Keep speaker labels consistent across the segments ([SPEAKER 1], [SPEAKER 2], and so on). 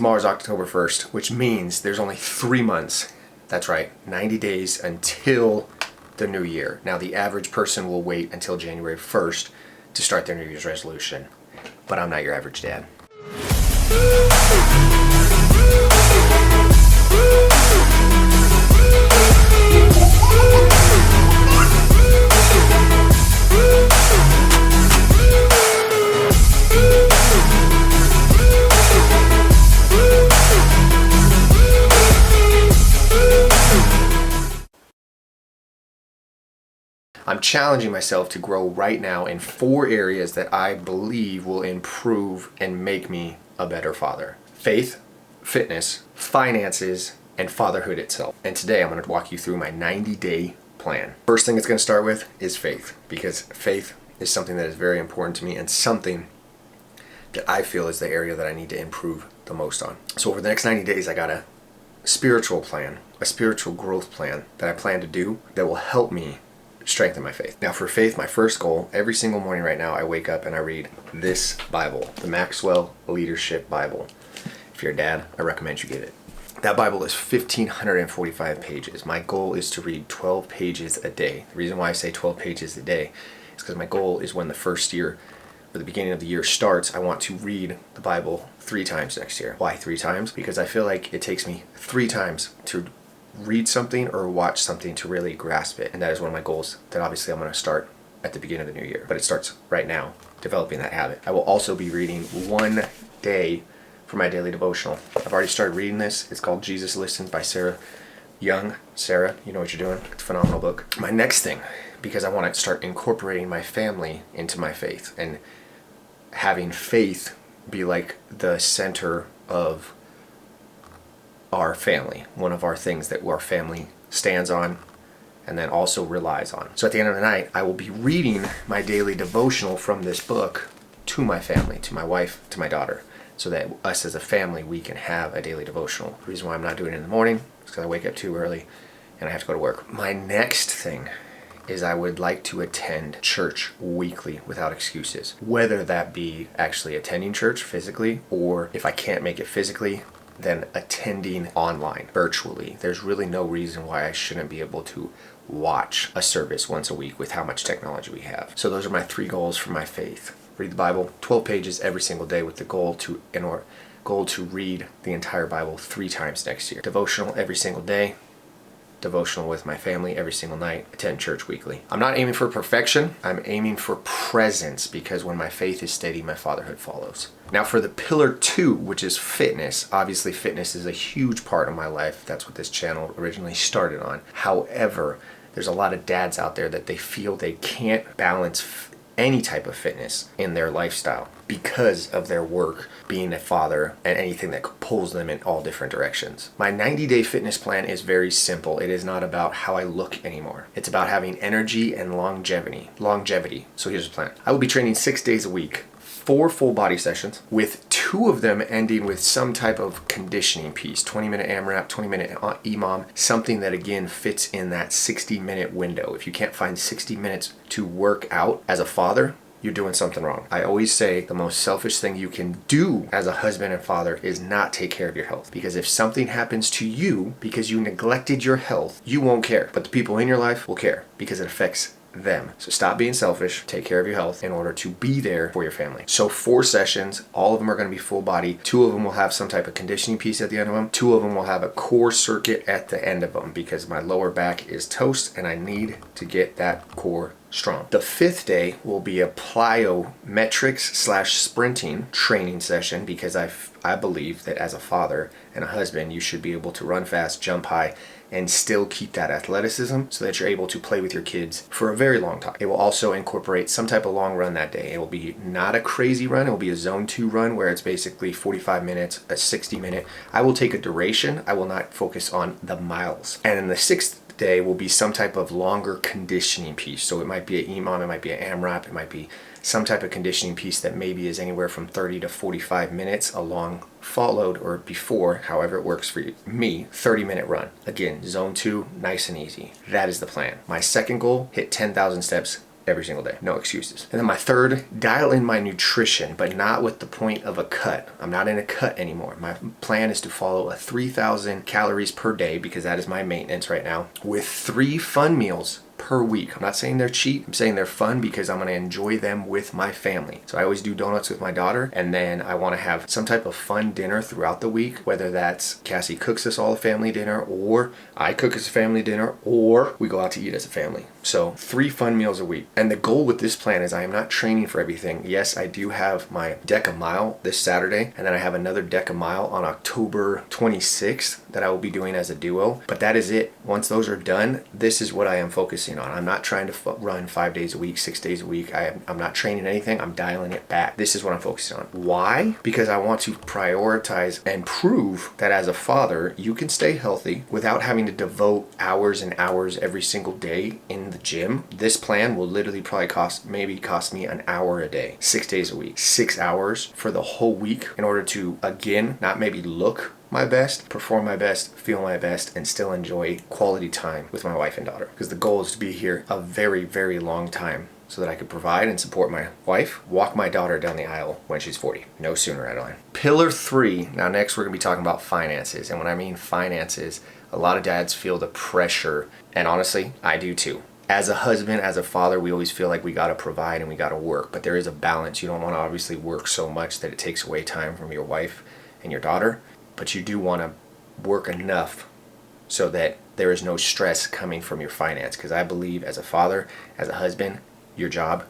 [SPEAKER 1] Tomorrow's October 1st, which means there's only 3 months. That's right, 90 days until the new year. Now, the average person will wait until January 1st to start their New Year's resolution, but I'm not your average dad. I'm challenging myself to grow right now in 4 areas that I believe will improve and make me a better father. Faith, fitness, finances, and fatherhood itself. And today I'm going to walk you through my 90-day plan. First thing it's going to start with is faith, because faith is something that is very important to me and something that I feel is the area that I need to improve the most on. So over the next 90 days, I got a spiritual plan, a spiritual growth plan that I plan to do that will help me strengthen my faith. Now for faith, my first goal, every single morning right now, I wake up and I read this Bible, the Maxwell Leadership Bible. If you're a dad, I recommend you get it. That Bible is 1,545 pages. My goal is to read 12 pages a day. The reason why I say 12 pages a day is because my goal is when the first year, or the beginning of the year starts, I want to read the Bible 3 times next year. Why 3 times? Because I feel like it takes me 3 times to read something or watch something to really grasp it. And that is one of my goals that obviously I'm going to start at the beginning of the new year. But it starts right now, developing that habit. I will also be reading 1 day for my daily devotional. I've already started reading this. It's called Jesus Listens by Sarah Young. Sarah, you know what you're doing. It's a phenomenal book. My next thing, because I want to start incorporating my family into my faith and having faith be like the center of our family, one of our things that our family stands on and then also relies on. So at the end of the night, I will be reading my daily devotional from this book to my family, to my wife, to my daughter, so that us as a family, we can have a daily devotional. The reason why I'm not doing it in the morning is because I wake up too early and I have to go to work. My next thing is I would like to attend church weekly without excuses, whether that be actually attending church physically, or if I can't make it physically, then attending online, virtually. There's really no reason why I shouldn't be able to watch a service once a week with how much technology we have. So those are my 3 goals for my faith. Read the Bible, 12 pages every single day with the goal to read the entire Bible 3 times next year. Devotional every single day. Devotional with my family every single night, attend church weekly. I'm not aiming for perfection, I'm aiming for presence, because when my faith is steady, my fatherhood follows. Now for the pillar 2, which is fitness, obviously fitness is a huge part of my life. That's what this channel originally started on. However, there's a lot of dads out there that they feel they can't balance any type of fitness in their lifestyle because of their work, being a father, and anything that pulls them in all different directions. My 90-day fitness plan is very simple. It is not about how I look anymore. It's about having energy and longevity. So here's the plan. I will be training 6 days a week, 4 full body sessions, with 2 of them ending with some type of conditioning piece, 20-minute AMRAP, 20-minute EMOM, something that again fits in that 60-minute window. If you can't find 60 minutes to work out as a father, you're doing something wrong. I always say the most selfish thing you can do as a husband and father is not take care of your health. Because if something happens to you because you neglected your health, you won't care. But the people in your life will care because it affects them. So stop being selfish, take care of your health in order to be there for your family. So 4 sessions, all of them are going to be full body. 2 of them will have some type of conditioning piece at the end of them. 2 of them will have a core circuit at the end of them because my lower back is toast and I need to get that core strong. The 5th day will be a plyometrics / sprinting training session because I believe that as a father and a husband, you should be able to run fast, jump high, and still keep that athleticism so that you're able to play with your kids for a very long time. It will also incorporate some type of long run that day. It will be not a crazy run. It will be a zone 2 run where it's basically 45 minutes, a 60-minute. I will take a duration. I will not focus on the miles. And in the 6th day will be some type of longer conditioning piece. So it might be an EMOM, it might be an AMRAP, it might be some type of conditioning piece that maybe is anywhere from 30 to 45 minutes, along followed or before, however it works for me, 30-minute run. Again, zone 2, nice and easy. That is the plan. My second goal, hit 10,000 steps every single day. No excuses. And then my third, dial in my nutrition, but not with the point of a cut. I'm not in a cut anymore. My plan is to follow a 3,000 calories per day, because that is my maintenance right now, with 3 fun meals per week. I'm not saying they're cheap. I'm saying they're fun because I'm going to enjoy them with my family. So I always do donuts with my daughter, and then I want to have some type of fun dinner throughout the week, whether that's Cassie cooks us all a family dinner, or I cook us a family dinner, or we go out to eat as a family. So 3 fun meals a week. And the goal with this plan is I am not training for everything. Yes, I do have my Deca Mile this Saturday, and then I have another Deca Mile on October 26th that I will be doing as a duo. But that is it. Once those are done, this is what I am focusing on. I'm not trying to run 5 days a week, 6 days a week. I'm not training anything. I'm dialing it back. This is what I'm focusing on. Why? Because I want to prioritize and prove that as a father, you can stay healthy without having to devote hours and hours every single day in the gym. This plan will literally probably cost me an hour a day, 6 days a week, 6 hours for the whole week, in order to, again, not maybe look my best, perform my best, feel my best, and still enjoy quality time with my wife and daughter. Because the goal is to be here a very, very long time, so that I could provide and support my wife, walk my daughter down the aisle when she's 40. No sooner, Adeline. Pillar 3. Now next we're going to be talking about finances. And when I mean finances, a lot of dads feel the pressure, and honestly, I do too. As a husband, as a father, we always feel like we got to provide and we got to work, but there is a balance. You don't want to obviously work so much that it takes away time from your wife and your daughter, but you do want to work enough so that there is no stress coming from your finance. Because I believe as a father, as a husband, your job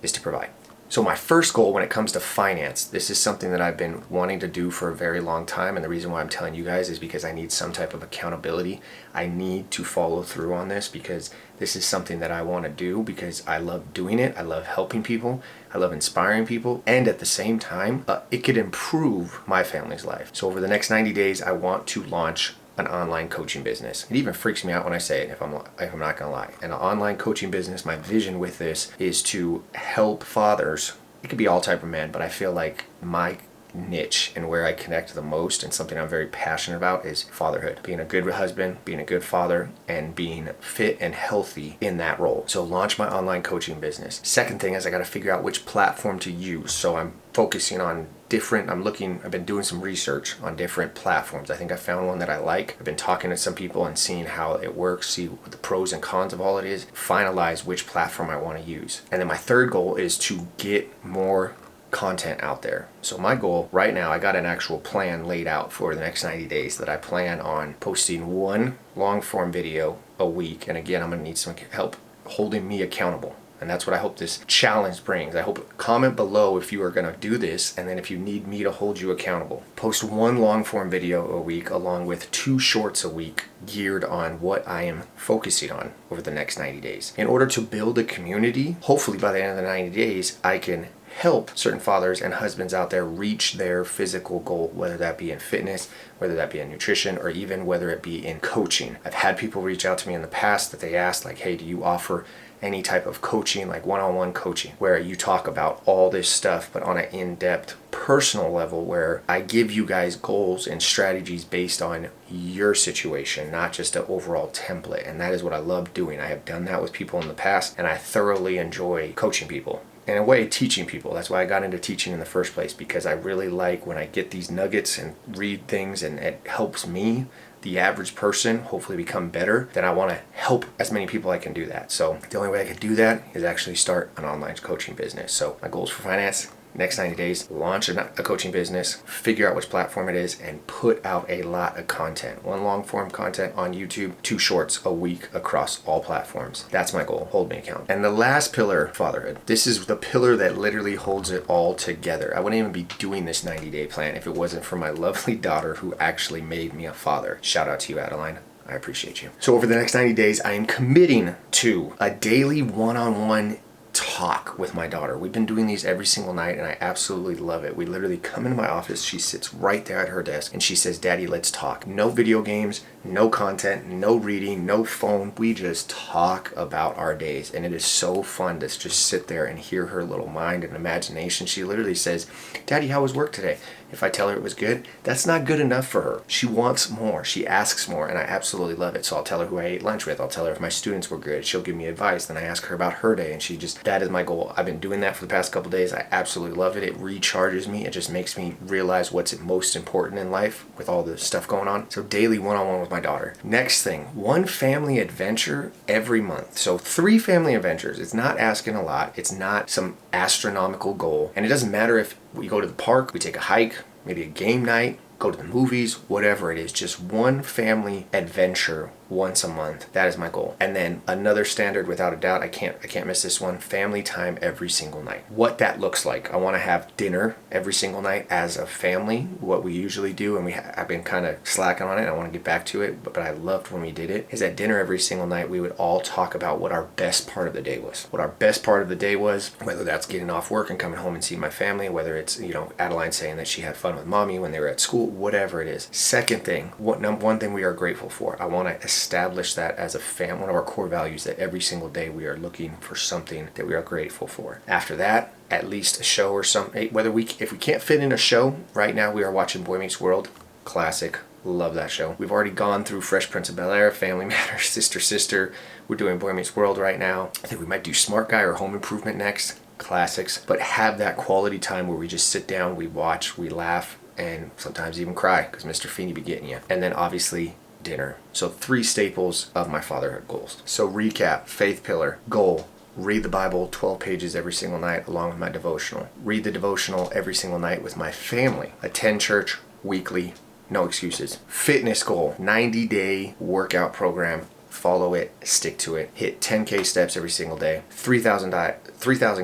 [SPEAKER 1] is to provide. So my first goal when it comes to finance, this is something that I've been wanting to do for a very long time, and the reason why I'm telling you guys is because I need some type of accountability. I need to follow through on this, because this is something that I want to do because I love doing it. I love helping people. I love inspiring people, and at the same time, it could improve my family's life. So over the next 90 days, I want to launch an online coaching business. It even freaks me out when I say it, if I'm not gonna lie. An online coaching business, my vision with this is to help fathers. It could be all type of men, but I feel like my niche and where I connect the most, and something I'm very passionate about, is fatherhood. Being a good husband, being a good father, and being fit and healthy in that role. So launch my online coaching business. Second thing is I gotta figure out which platform to use. So I'm focusing on I've been doing some research on different platforms. I think I found one that I like. I've been talking to some people and seeing how it works, see what the pros and cons of all it is, finalize which platform I want to use. And then my third goal is to get more content out there. So my goal right now, I got an actual plan laid out for the next 90 days that I plan on posting 1 long form video a week. And again, I'm going to need some help holding me accountable. And that's what I hope this challenge brings. I hope, comment below if you are going to do this, and then if you need me to hold you accountable. Post 1 long form video a week along with 2 shorts a week geared on what I am focusing on over the next 90 days. In order to build a community, hopefully by the end of the 90 days, I can help certain fathers and husbands out there reach their physical goal, whether that be in fitness, whether that be in nutrition, or even whether it be in coaching. I've had people reach out to me in the past that they asked, like, hey, do you offer any type of coaching, like one-on-one coaching, where you talk about all this stuff, but on an in-depth personal level, where I give you guys goals and strategies based on your situation, not just an overall template. And that is what I love doing. I have done that with people in the past, and I thoroughly enjoy coaching people. In a way, teaching people. That's why I got into teaching in the first place, because I really like when I get these nuggets and read things and it helps me, the average person, hopefully become better. Then I want to help as many people I can do that. So the only way I could do that is actually start an online coaching business. So my goals for finance, next 90 days, launch a coaching business, figure out which platform it is, and put out a lot of content. 1 long form content on YouTube, 2 shorts a week across all platforms. That's my goal. Hold me accountable. And the last pillar, fatherhood. This is the pillar that literally holds it all together. I wouldn't even be doing this 90-day plan if it wasn't for my lovely daughter who actually made me a father. Shout out to you, Adeline. I appreciate you. So over the next 90 days, I am committing to a daily one-on-one talk with my daughter. We've been doing these every single night, and I absolutely love it. We literally come into my office, she sits right there at her desk, and she says, Daddy, let's talk. No video games, no content, no reading, no phone. We just talk about our days, and it is so fun to just sit there and hear her little mind and imagination. She literally says, Daddy, how was work today? If I tell her it was good, that's not good enough for her. She wants more. She asks more, and I absolutely love it. So I'll tell her who I ate lunch with. I'll tell her if my students were good. She'll give me advice. Then I ask her about her day, and that is my goal. I've been doing that for the past couple days. I absolutely love it. It recharges me. It just makes me realize what's most important in life with all the stuff going on. So daily one-on-one with my daughter. Next thing, one family adventure every month. So 3 family adventures. It's not asking a lot. It's not some astronomical goal. And it doesn't matter if we go to the park, we take a hike, maybe a game night, go to the movies, whatever it is, just one family adventure once a month. That is my goal. And then another standard, without a doubt, I can't miss this one, family time every single night. What that looks like. I want to have dinner every single night as a family, what we usually do, and I've been kind of slacking on it. I want to get back to it, but I loved when we did it, is at dinner every single night, we would all talk about what our best part of the day was. What our best part of the day was, whether that's getting off work and coming home and seeing my family, whether it's, Adeline saying that she had fun with mommy when they were at school, whatever it is. Second thing, one thing we are grateful for. I want to establish that as a family, one of our core values, that every single day we are looking for something that we are grateful for. After that, at least a show or something. If we can't fit in a show, right now we are watching Boy Meets World. Classic. Love that show. We've already gone through Fresh Prince of Bel-Air, Family Matters, Sister. We're doing Boy Meets World right now. I think we might do Smart Guy or Home Improvement next. Classics. But have that quality time where we just sit down, we watch, we laugh, and sometimes even cry because Mr. Feeney be getting you. And then obviously dinner. So 3 staples of my fatherhood goals. So recap, faith pillar, goal, read the Bible 12 pages every single night along with my devotional. Read the devotional every single night with my family. Attend church weekly, no excuses. Fitness goal, 90-day workout program. Follow it, stick to it. Hit 10K steps every single day. 3,000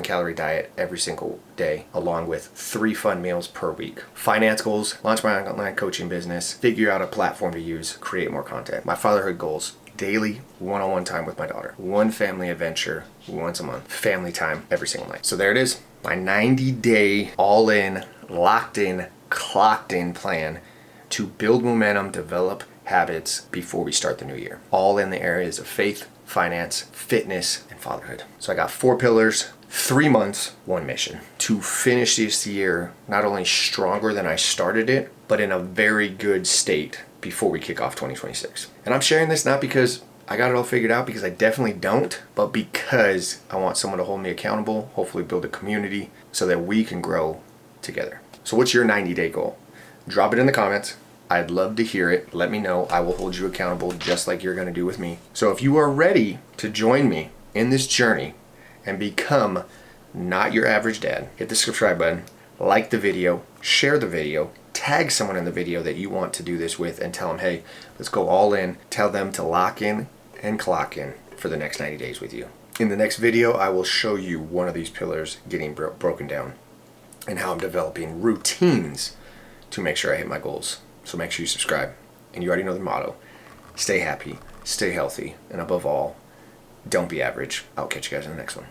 [SPEAKER 1] calorie diet every single day, along with 3 fun meals per week. Finance goals, launch my online coaching business, figure out a platform to use, create more content. My fatherhood goals, daily one-on-one time with my daughter. 1 family adventure once a month. Family time every single night. So there it is. My 90-day all-in, locked-in, clocked-in plan to build momentum, develop habits before we start the new year. All in the areas of faith, finance, fitness, and fatherhood. So I got 4 pillars, 3 months, 1 mission. To finish this year not only stronger than I started it, but in a very good state before we kick off 2026. And I'm sharing this not because I got it all figured out, because I definitely don't, but because I want someone to hold me accountable, hopefully build a community so that we can grow together. So what's your 90-day goal? Drop it in the comments. I'd love to hear it. Let me know. I will hold you accountable just like you're going to do with me. So if you are ready to join me in this journey and become not your average dad, hit the subscribe button, like the video, share the video, tag someone in the video that you want to do this with, and tell them, hey, let's go all in. Tell them to lock in and clock in for the next 90 days with you. In the next video, I will show you one of these pillars getting broken down and how I'm developing routines to make sure I hit my goals. So make sure you subscribe. And you already know the motto. Stay happy, stay healthy, and above all, don't be average. I'll catch you guys in the next one.